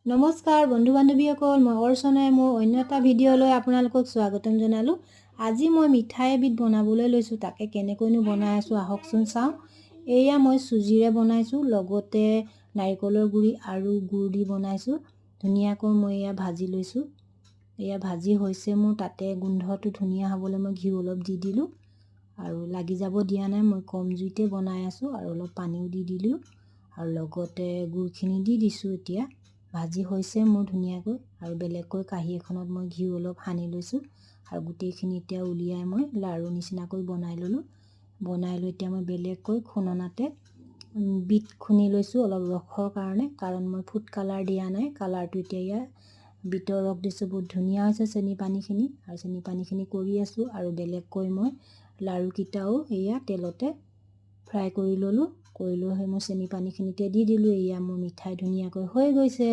নমস্কাৰ বন্ধু বান্ধৱীসকল, মই অৰ্চনাই মোৰ অন্য এটা ভিডিঅ'লৈ আপোনালোকক স্বাগতম জনালোঁ। আজি মই মিঠাই এবিধ বনাবলৈ লৈছোঁ, তাকে কেনেকৈনো বনাই আছোঁ আহকচোন চাওঁ। এয়া মই চুজিৰে বনাইছোঁ, লগতে নাৰিকলৰ গুড়ি আৰু গুড় দি বনাইছোঁ। ধুনীয়াকৈ মই এয়া ভাজি লৈছোঁ। এয়া ভাজি হৈছে মোৰ, তাতে গোন্ধটো ধুনীয়া হ'বলৈ মই ঘিউ অলপ দি দিলোঁ আৰু লাগি যাব দিয়া নাই। মই কম জুইতে বনাই আছোঁ আৰু অলপ পানীও দি দিলোঁ আৰু লগতে গুড়খিনি দি দিছোঁ। এতিয়া ভাজি হৈছে মোৰ ধুনীয়াকৈ আৰু বেলেগকৈ কাঁহী এখনত মই ঘিউ অলপ সানি লৈছোঁ আৰু গোটেইখিনি এতিয়া উলিয়াই মই লাড়ু নিচিনাকৈ বনাই ল'লোঁ। বনাই লৈ এতিয়া মই বেলেগকৈ খুননাতে বিট খুন্দি লৈছোঁ অলপ ৰসৰ কাৰণে, কাৰণ মই ফুড কালাৰ দিয়া নাই। কালাৰটো এতিয়া ইয়াৰ বিটৰ ৰস দিছোঁ, বহুত ধুনীয়া হৈছে চেনি পানীখিনি আৰু চেনি পানীখিনি কৰি আছোঁ আৰু বেলেগকৈ মই লাড়ুকেইটাও এয়া তেলতে ফ্ৰাই কৰি ল'লোঁ। কৰি লৈ সেই মই চেনি পানীখিনিতে দি দিলোঁ। এয়া মোৰ মিঠাই ধুনীয়াকৈ হৈ গৈছে।